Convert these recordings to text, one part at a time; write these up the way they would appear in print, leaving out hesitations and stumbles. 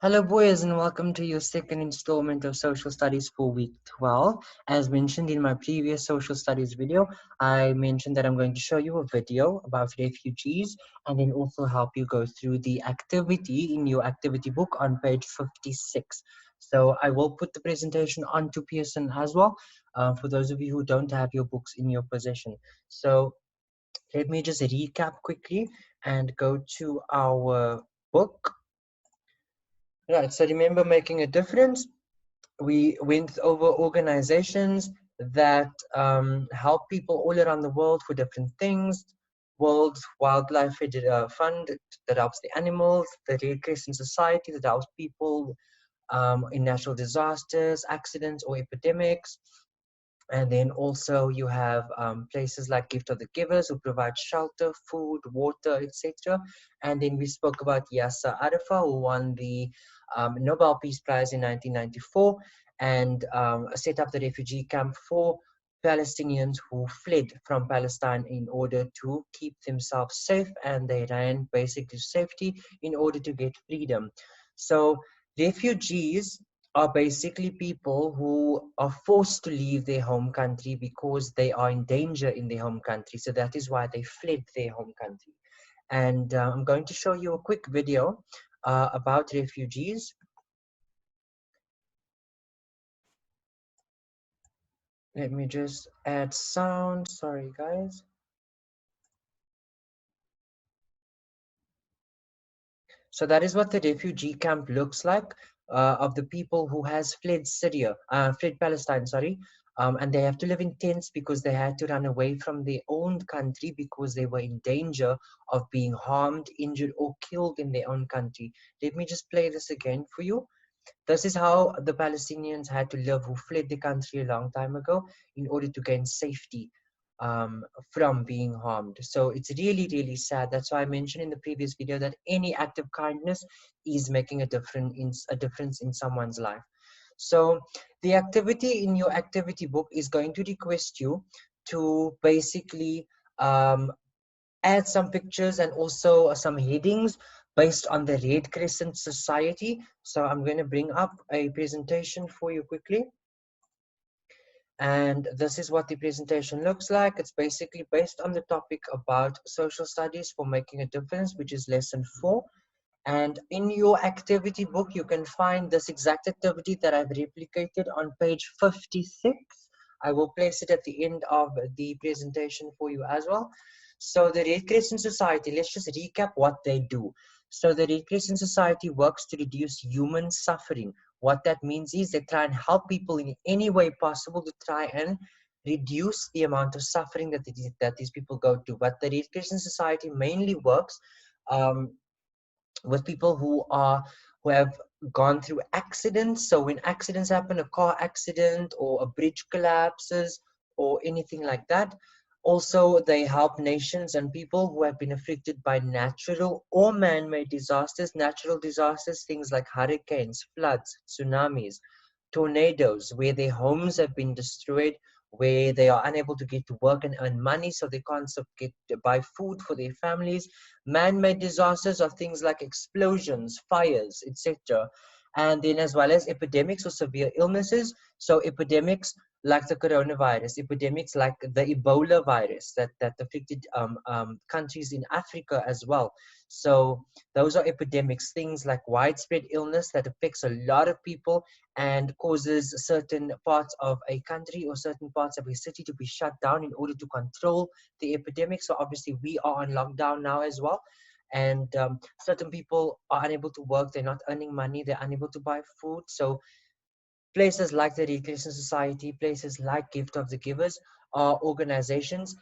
Hello, boys, and welcome to your second installment of Social Studies for Week 12. As mentioned in my previous Social Studies video, I mentioned that I'm going to show you a video about refugees and then also help you go through the activity in your activity book on page 56. So I will put the presentation onto Pearson as well for those of you who don't have your books in your possession. So let me just recap quickly and go to our book. Right, so remember making a difference. We went over organizations that help people all around the world for different things. World Wildlife Fund that helps the animals, the Red Crescent Society that helps people in natural disasters, accidents, or epidemics. And then also you have places like Gift of the Givers who provide shelter, food, water, etc. And then we spoke about Yasser Arafat, who won the Nobel Peace Prize in 1994 and set up the refugee camp for Palestinians who fled from Palestine in order to keep themselves safe, and they ran basically safety in order to get freedom. So refugees are basically people who are forced to leave their home country because they are in danger in their home country. So that is why they fled their home country. And I'm going to show you a quick video about refugees. Let me just add sound. Sorry, guys. So that is what the refugee camp looks like of the people who has fled Syria, fled Palestine, sorry. And they have to live in tents because they had to run away from their own country because they were in danger of being harmed, injured, or killed in their own country. Let me just play this again for you. This is how the Palestinians had to live who fled the country a long time ago in order to gain safety from being harmed. So it's really, really sad. That's why I mentioned in the previous video that any act of kindness is making a difference in someone's life. So the activity in your activity book is going to request you to basically add some pictures and also some headings based on the Red Crescent Society. So I'm going to bring up a presentation for you quickly. And this is what the presentation looks like. It's basically based on the topic about social studies for making a difference, which is lesson 4. And in your activity book, you can find this exact activity that I've replicated on page 56. I will place it at the end of the presentation for you as well. So the Red Crescent Society, let's just recap what they do. So the Red Crescent Society works to reduce human suffering. What that means is they try and help people in any way possible to try and reduce the amount of suffering that these people go to. But the Red Crescent Society mainly works with people who have gone through accidents. So when accidents happen, a car accident or a bridge collapses or anything like that. Also, they help nations and people who have been affected by natural or man-made disasters. Natural disasters, things like hurricanes, floods, tsunamis, tornadoes, where their homes have been destroyed, where they are unable to get to work and earn money, so they can't get to buy food for their families. Man-made disasters are things like explosions, fires, etc. And then as well as epidemics or severe illnesses. So epidemics like the coronavirus, epidemics like the Ebola virus that affected countries in Africa as well. So those are epidemics, things like widespread illness that affects a lot of people and causes certain parts of a country or certain parts of a city to be shut down in order to control the epidemic. So obviously we are on lockdown now as well, and certain people are unable to work, they're not earning money, they're unable to buy food. So places like the Red Crescent Society, places like Gift of the Givers are organizations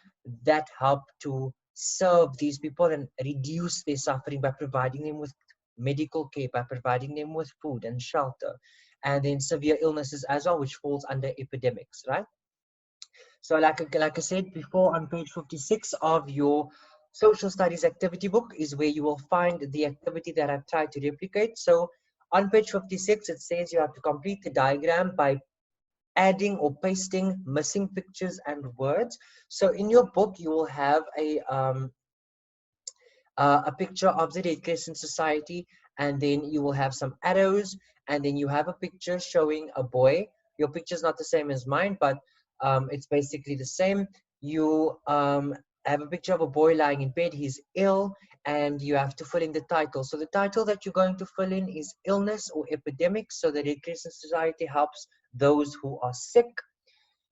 that help to serve these people and reduce their suffering by providing them with medical care, by providing them with food and shelter, and then severe illnesses as well, which falls under epidemics, right? So like I said before, on page 56 of your social studies activity book is where you will find the activity that I've tried to replicate. So on page 56, it says you have to complete the diagram by adding or pasting missing pictures and words. So in your book, you will have a picture of the Red Crescent Society and then you will have some arrows, and then you have a picture showing a boy. Your picture is not the same as mine, but it's basically the same. You have a picture of a boy lying in bed. He's ill, and you have to fill in the title. So the title that you're going to fill in is illness or epidemic. So the Red Crescent Society helps those who are sick.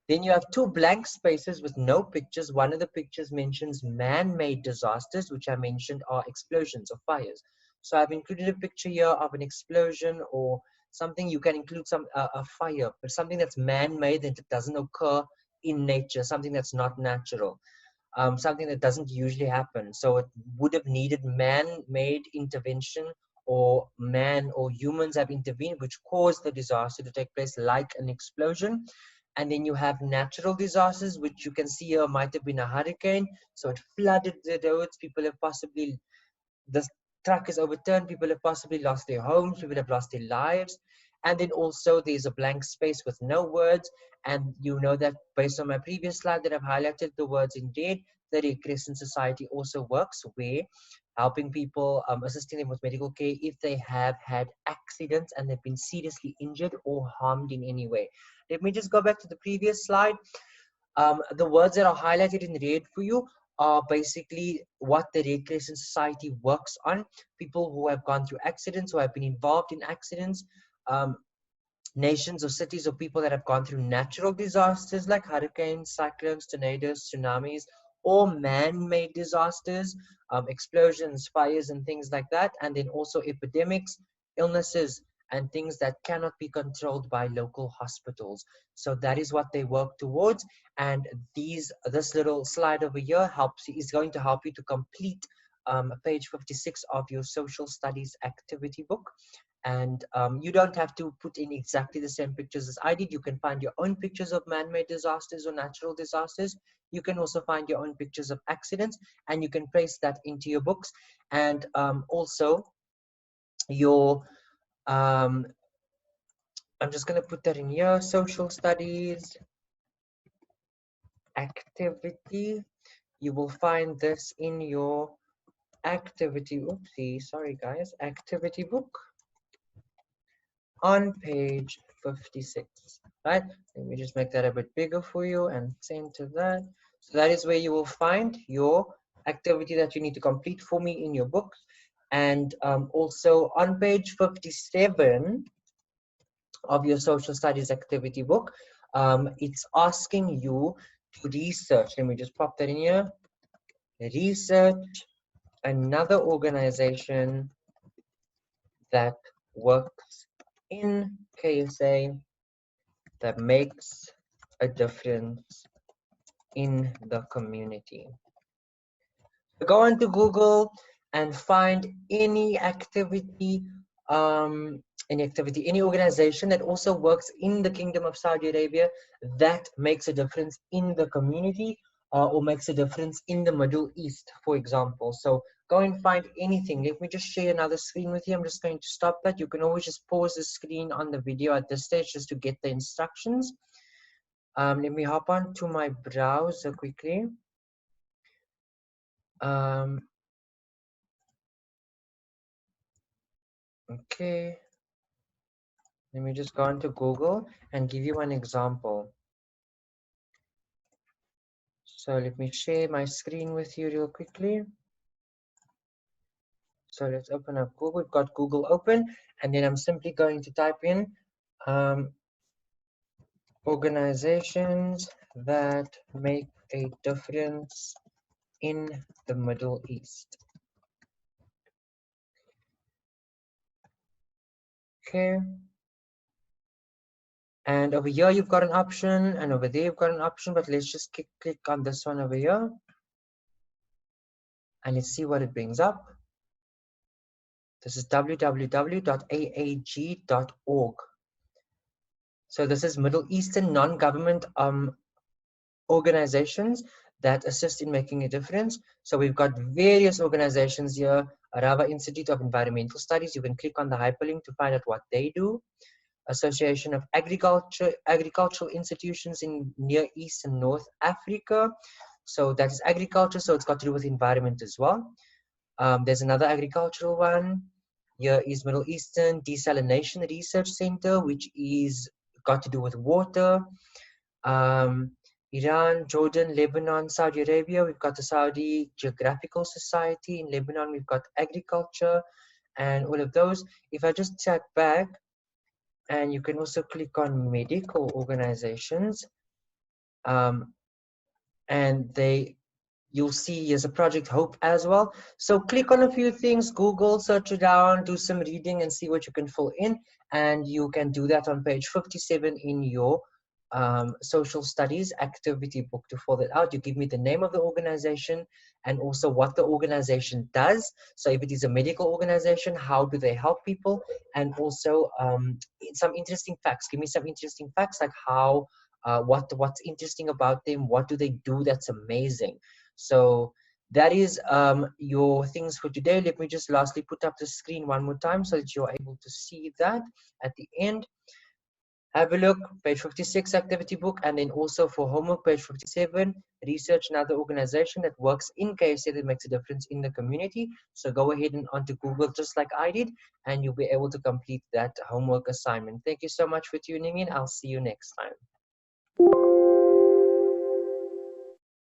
Then you have two blank spaces with no pictures. One of the pictures mentions man-made disasters, which I mentioned are explosions or fires. So I've included a picture here of an explosion or something. You can include a fire, but something that's man-made, that doesn't occur in nature, something that's not natural, something that doesn't usually happen. So it would have needed man-made intervention, or man or humans have intervened, which caused the disaster to take place, like an explosion. And then you have natural disasters, which you can see here might have been a hurricane. So it flooded the roads. People have possibly, the truck is overturned. People have possibly lost their homes. People have lost their lives. And then also there's a blank space with no words. And you know that based on my previous slide that I've highlighted the words in red, the Red Crescent Society also works where helping people, assisting them with medical care if they have had accidents and they've been seriously injured or harmed in any way. Let me just go back to the previous slide. The words that are highlighted in red for you are basically what the Red Crescent Society works on. People who have gone through accidents, who have been involved in accidents, nations or cities or people that have gone through natural disasters like hurricanes, cyclones, tornadoes, tsunamis, or man-made disasters, explosions, fires, and things like that. And then also epidemics, illnesses, and things that cannot be controlled by local hospitals. So that is what they work towards. And this little slide over here is going to help you to complete page 56 of your social studies activity book. And you don't have to put in exactly the same pictures as I did. You can find your own pictures of man-made disasters or natural disasters. You can also find your own pictures of accidents, and you can place that into your books. And also your I'm just going to put that in here, social studies activity. You will find this in your activity, sorry guys, activity book on page 56, right? Let me just make that a bit bigger for you and center that. So that is where you will find your activity that you need to complete for me in your books. And also on page 57 of your social studies activity book, it's asking you to research. Let me just pop that in here. Research another organization that works in KSA that makes a difference in the community. Go into Google and find any activity, any organization that also works in the Kingdom of Saudi Arabia that makes a difference in the community, or makes a difference in the Middle East, for example. So go and find anything. Let me just share another screen with you. I'm just going to stop that. You can always just pause the screen on the video at this stage just to get the instructions. Let me hop on to my browser quickly. Okay. Let me just go into Google and give you an example. So let me share my screen with you real quickly. So let's open up Google. We've got Google open, and then I'm simply going to type in organizations that make a difference in the Middle East. Okay. And over here you've got an option, and over there you've got an option, but let's just click on this one over here. And let's see what it brings up. This is www.aag.org. So this is Middle Eastern non-government organizations that assist in making a difference. So we've got various organizations here. Arava Institute of Environmental Studies. You can click on the hyperlink to find out what they do. Association of Agricultural Institutions in Near East and North Africa. So that is agriculture, so it's got to do with environment as well. There's another agricultural one. Here is Middle Eastern Desalination Research Center, which is got to do with water. Um, Iran, Jordan, Lebanon, Saudi Arabia, we've got the Saudi Geographical Society. In Lebanon, we've got agriculture and all of those. If I just tap back, and you can also click on medical organizations, um, and you'll see there's a Project Hope as well. So click on a few things, Google, search it down, do some reading and see what you can fill in. And you can do that on page 57 in your social studies activity book to fill that out. You give me the name of the organization and also what the organization does. So if it is a medical organization, how do they help people? And also some interesting facts. Give me some interesting facts like how, what's interesting about them, what do they do that's amazing. So that is your things for today. Let me just lastly put up the screen one more time so that you're able to see that at the end. Have a look, page 56 activity book, and then also for homework, page 57, research another organization that works in KFC that makes a difference in the community. So go ahead and onto Google just like I did, and you'll be able to complete that homework assignment. Thank you so much for tuning in. I'll see you next time.